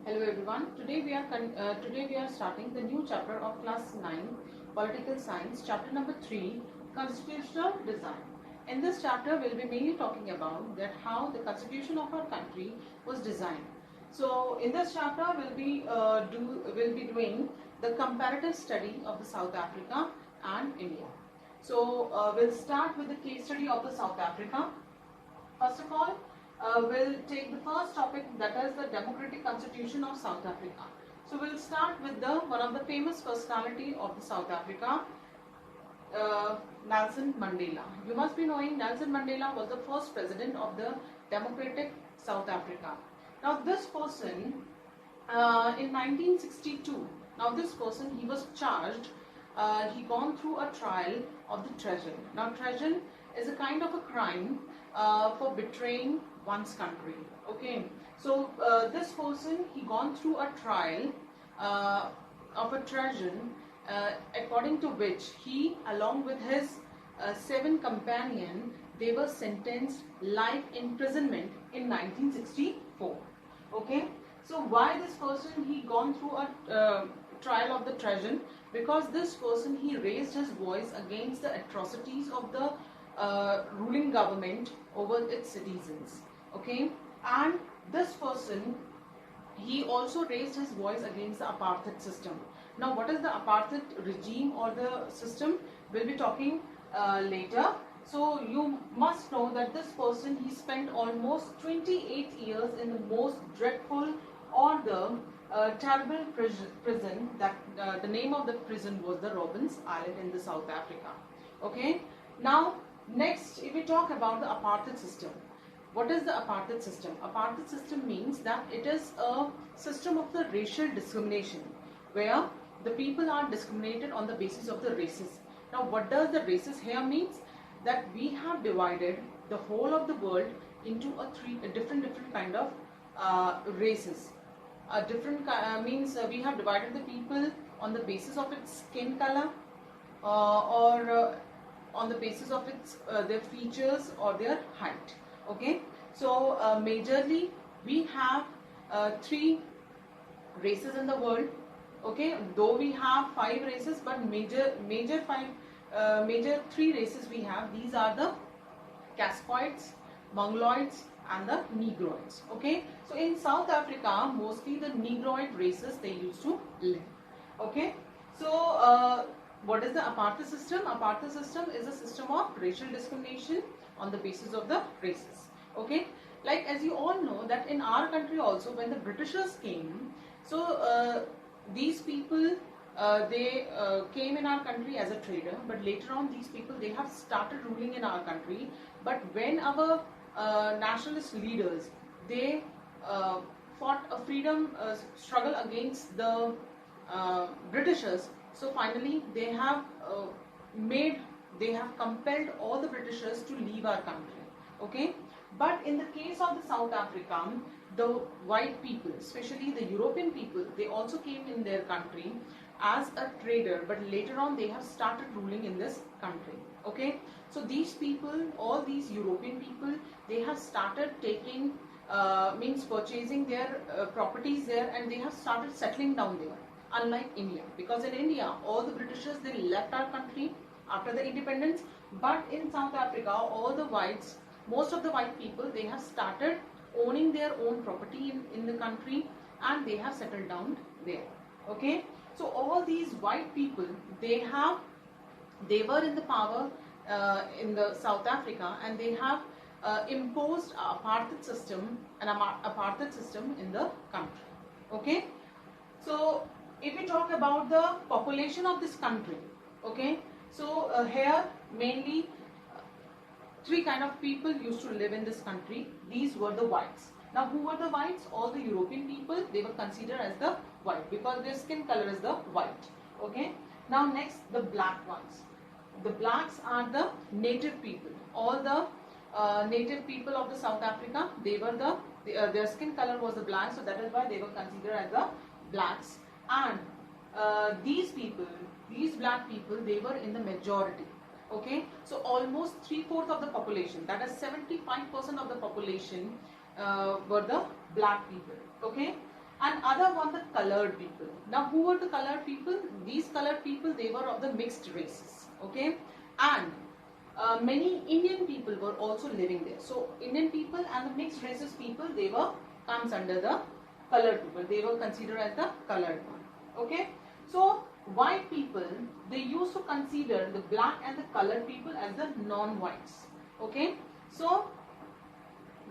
Hello everyone. Today we are starting the new chapter of class 9 political science, chapter number 3, constitutional design. In this chapter we'll be mainly talking about that how the constitution of our country was designed. So in this chapter we'll be doing the comparative study of the South Africa and India. So we'll start with the case study of the South Africa. First of all, we'll take the first topic, that is the democratic constitution of South Africa. So we'll start with the one of the famous personality of the South Africa, Nelson Mandela. You must be knowing Nelson Mandela was the first president of the democratic South Africa. Now this person in 1962, now this person, he was charged, he gone through a trial of the treason. Now treason is a kind of a crime for betraying one's country. Okay, so this person, he gone through a trial of a treason, according to which he, along with his 7 companions, they were sentenced life imprisonment in 1964. Okay, so why this person, he gone through a trial of the treason? Because this person, he raised his voice against the atrocities of the ruling government over its citizens. Okay, and this person, he also raised his voice against the apartheid system. Now what is the apartheid regime or the system? We'll be talking later. So you must know that this person, he spent almost 28 years in the most dreadful or the terrible prison. That the name of the prison was the Robben Island in the South Africa. Okay, now next, if we talk about the apartheid system, what is the apartheid system? Apartheid system means that it is a system of the racial discrimination where the people are discriminated on the basis of the races. Now what does the races here means? That we have divided the whole of the world into a different kind of races. Means we have divided the people on the basis of its skin color or on the basis of its their features or their height. Okay, so majorly we have 3 races in the world. Okay, though we have 5 races, but major 3 races we have. These are the Cascoids, Mongoloids and the Negroids. Okay, so in South Africa, mostly the Negroid races they used to live. Okay, so what is the apartheid system? Apartheid system is a system of racial discrimination on the basis of the races. Okay, like as you all know that in our country also, when the Britishers came, so these people they came in our country as a trader, but later on these people, they have started ruling in our country. But when our nationalist leaders, they fought a freedom struggle against the Britishers, so finally they have compelled all the Britishers to leave our country. Okay, but in the case of the South Africa, the white people, especially the European people, they also came in their country as a trader, but later on they have started ruling in this country. Okay, so these people, all these European people, they have started taking means purchasing their properties there, and they have started settling down there, unlike India. Because in India, all the Britishers, they left our country after the independence, but in South Africa, all the whites, most of the white people, they have started owning their own property in the country, and they have settled down there. Okay, so all these white people, they were in the power in the South Africa, and they have imposed apartheid system, in the country. Okay, so if we talk about the population of this country, okay, so here mainly 3 kind of people used to live in this country. These were the whites. Now who were the whites? All the European people, they were considered as the white because their skin color is the white. Okay, now next, the black ones. The blacks are the native people. All the native people of the South Africa, they were their skin color was the black, so that is why they were considered as the blacks. And these black people, they were in the majority. Okay, so almost 3/4 of the population, that is 75% of the population were the black people. Okay, and other one the colored people. Now who were the colored people? These colored people, they were of the mixed races, okay, and many Indian people were also living there. So Indian people and the mixed races people, they were comes under the colored people. They were considered as the colored one. Okay. So white people, they used to consider the black and the colored people as the non-whites. Okay. So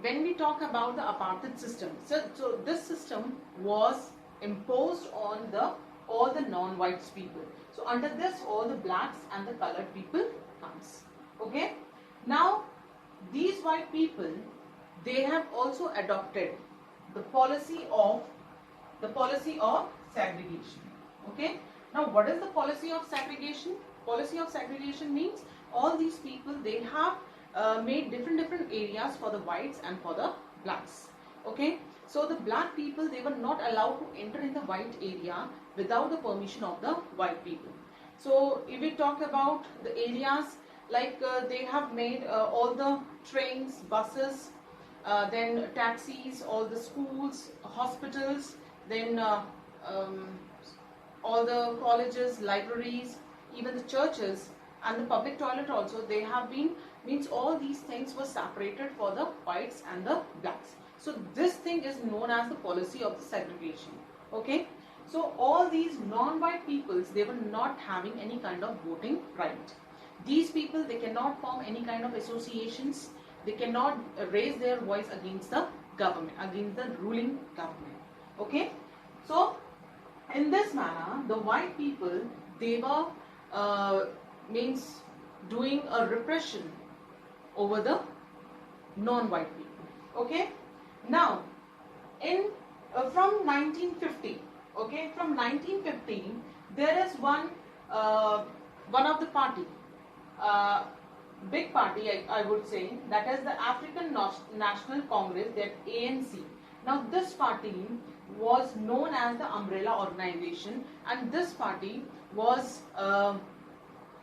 when we talk about the apartheid system, so this system was imposed on the all the non-whites people. So under this, all the blacks and the colored people comes. Okay. Now these white people, they have also adopted the policy of segregation. Okay. Now what is the policy of segregation? Policy of segregation means all these people, they have made different areas for the whites and for the blacks. Okay. So the black people, they were not allowed to enter in the white area without the permission of the white people. So if we talk about the areas, like they have made all the trains, buses, then taxis, all the schools, hospitals, then all the colleges, libraries, even the churches and the public toilet also, they have been, means all these things were separated for the whites and the blacks. So this thing is known as the policy of the segregation. Okay. So all these non-white peoples, they were not having any kind of voting right. These people, they cannot form any kind of associations. They cannot raise their voice against the government, against the ruling government. Okay. So in this manner, the white people, they were means doing a repression over the non-white people. Okay. Now in from 1950, okay, from 1950, there is one of the party, big party, I would say, that is the African National Congress, that ANC. Now this party was known as the umbrella organization, and this party was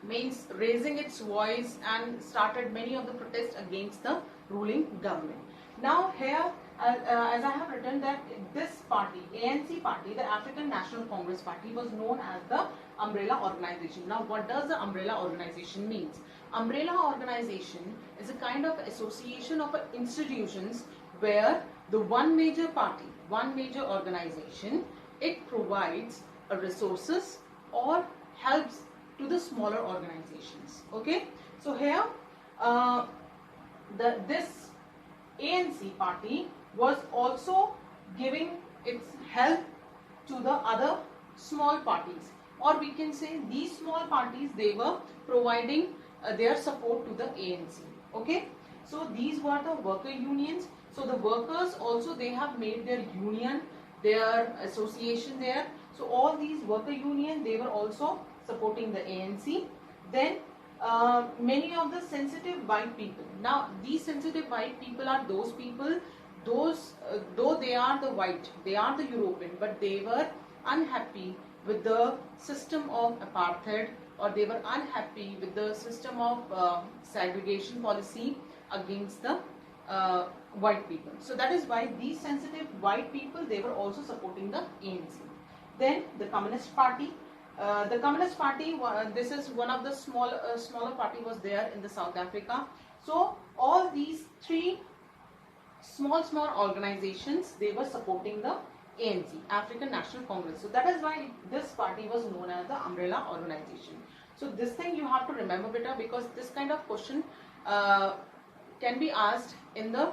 means raising its voice and started many of the protests against the ruling government. Now here, as I have written, that this party, ANC party, the African National Congress party, was known as the umbrella organization. Now what does the umbrella organization means? Umbrella organization is a kind of association of institutions where the one major party, one major organization, it provides resources or helps to the smaller organizations. Okay. So here this ANC party was also giving its help to the other small parties, or we can say these small parties, they were providing their support to the ANC. Okay. So these were the worker unions. So the workers also, they have made their union, their association there. So all these worker union, they were also supporting the ANC. Then many of the sensitive white people. Now these sensitive white people are those people, those though they are the white, they are the European, but they were unhappy with the system of apartheid, or they were unhappy with the system of segregation policy against the white people. So that is why these sensitive white people, they were also supporting the ANC. Then the Communist Party. The Communist Party, this is one of the smaller party was there in the South Africa. So all these three small organizations, they were supporting the ANC, African National Congress. So that is why this party was known as the umbrella organization. So this thing you have to remember, beta, because this kind of question can be asked in the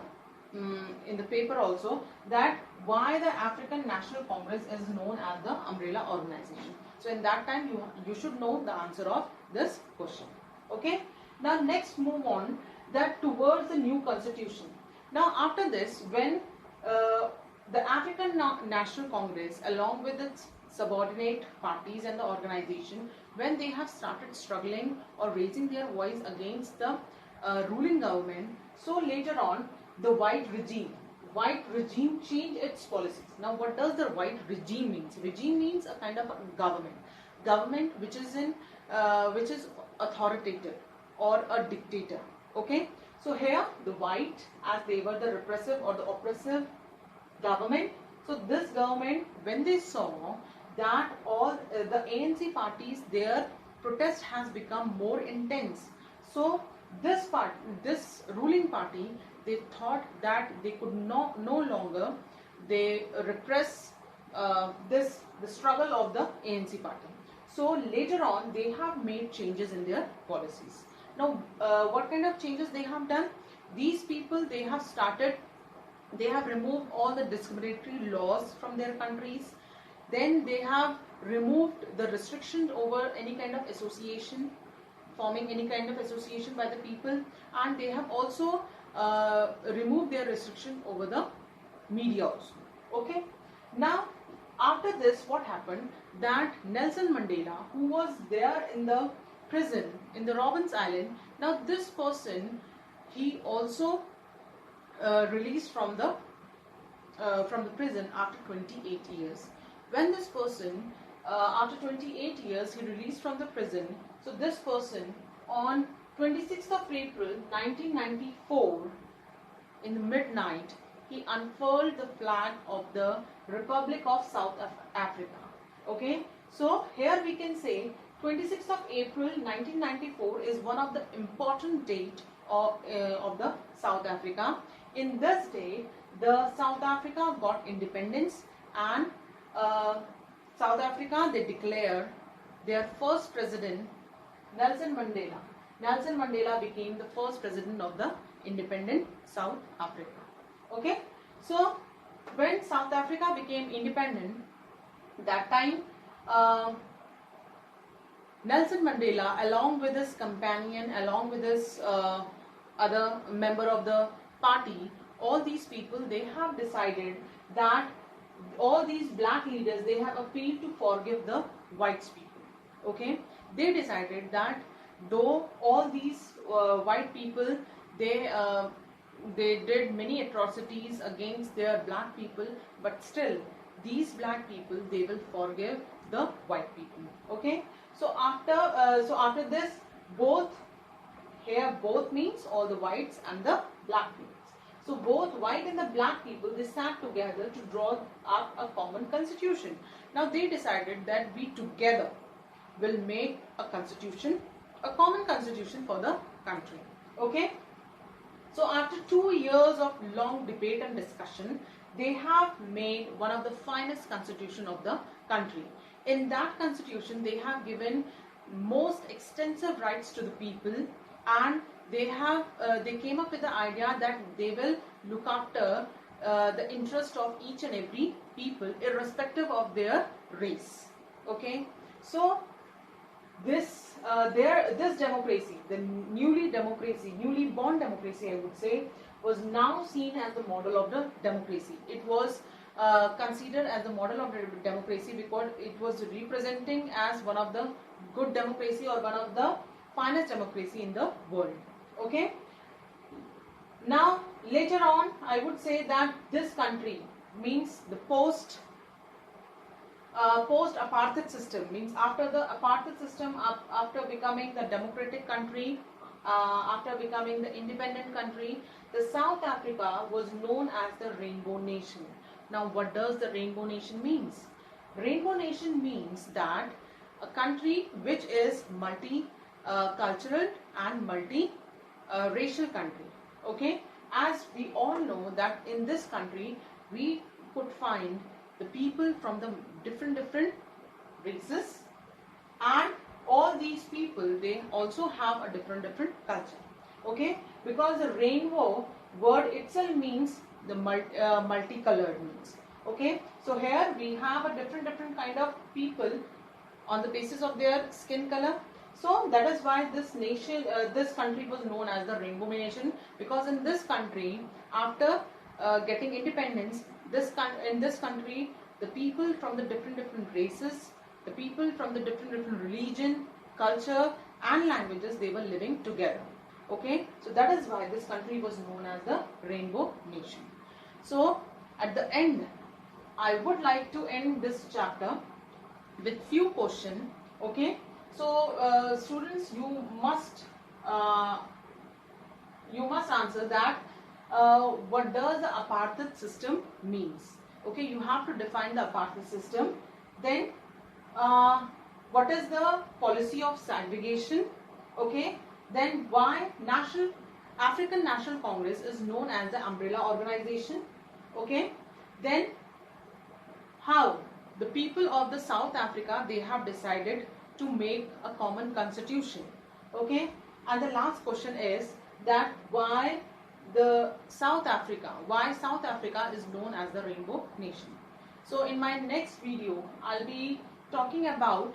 paper also, that why the African National Congress is known as the umbrella organization. So in that time you should know the answer of this question. Okay. Now next move on that towards the new constitution. Now after this, when the African National Congress along with its subordinate parties and the organization, when they have started struggling or raising their voice against the ruling government, so later on the white regime changed its policies. Now what does the white regime means? Regime means a kind of a government which is authoritative or a dictator. Okay. So here the white, as they were the repressive or the oppressive government, So this government, when they saw that all the ANC parties, their protest has become more intense, so this ruling party, they thought that they could no longer they repress the struggle of the ANC party. So later on, they have made changes in their policies. Now, what kind of changes they have done? These people, they have removed all the discriminatory laws from their countries. Then they have removed the restrictions over any kind of association, forming any kind of association by the people, and they have also removed their restriction over the media also. Okay. Now, after this, what happened? That Nelson Mandela, who was there in the prison in the Robbins Island, now this person, he also released from the prison after 28 years. When this person, after 28 years, he released from the prison. So this person, on 26th of April 1994, in the midnight, he unfurled the flag of the Republic of South Africa. Okay, so here we can say 26th of April 1994 is one of the important date of the South Africa. In this day, the South Africa got independence, and South Africa, they declared their first president, Nelson Mandela. Nelson Mandela became the first president of the independent South Africa. Okay, so when South Africa became independent, that time Nelson Mandela, along with his companion, along with his other member of the party, all these people, they have decided that all these black leaders, they have appealed to forgive the white people. Okay, they decided that though all these white people, they did many atrocities against their black people, but still these black people, they will forgive the white people. Okay, so after this, both means all the whites and the black people. So both white and the black people, they sat together to draw up a common constitution. Now they decided that we together will make a constitution, a common constitution for the country. Okay. So after 2 years of long debate and discussion, they have made one of the finest constitution of the country. In that constitution, they have given most extensive rights to the people, and they came up with the idea that they will look after the interest of each and every people, irrespective of their race. Okay, so this democracy, the newly born democracy, I would say, was now seen as the model of the democracy. It was considered as the model of the democracy because it was representing as one of the good democracy or one of the finest democracy in the world. Okay. Now later on, I would say that this country means the post apartheid system, means after the apartheid system, after becoming the democratic country, after becoming the independent country, the South Africa was known as the Rainbow Nation. Now what does the Rainbow Nation means? Rainbow Nation means that a country which is multi-cultural and multi-racial country. Okay, as we all know that in this country we could find the people from the different races, and all these people, they also have a different culture. Okay, because the rainbow word itself means the multicolored means. Okay, so here we have a different kind of people on the basis of their skin color. So that is why this nation, this country was known as the Rainbow Nation, because in this country, after getting independence, in this country, the people from the different races, the people from the different religion, culture and languages, they were living together. Okay, so that is why this country was known as the Rainbow Nation. So at the end, I would like to end this chapter with few questions. Okay, so students, you must answer that what does the apartheid system means. Okay, you have to define the apartheid system. Then what is the policy of segregation? Okay, then why African National Congress is known as the umbrella organization? Okay, then how the people of the South Africa, they have decided to make a common constitution. Okay, and the last question is that why South Africa is known as the Rainbow Nation. So in my next video, I'll be talking about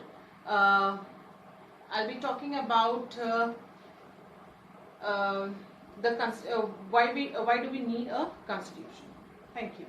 why do we need a constitution. Thank you.